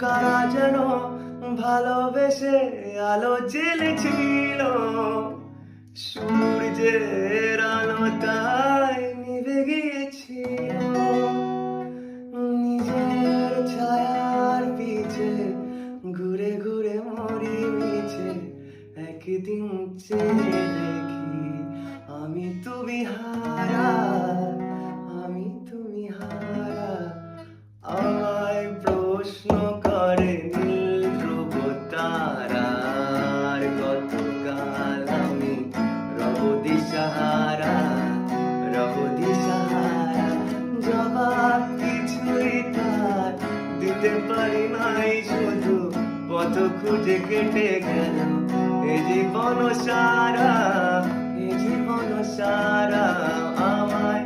কারা যেন ভালোবেসে আলো জ্বেলেছিল, সূর্যের আলোটায় নিভে গিয়েছিল। নিজের ছায়ার পিছে ঘুরে ঘুরে মরি মিছে, একদিন চেয়ে দেখি আমি তুমি হারা, আমি তুমি হারা। আমায় প্রশ্ন করে নীল ধ্রুব তারার, গতকাল আমি রব দিশাহারা, রব দিশাহারা। জবাব কিছুই তার দিতে পারি নাই, শুধু পথ খুঁজে কেটে গেল এ জীবন সারা, এ জীবন সারা। আমায়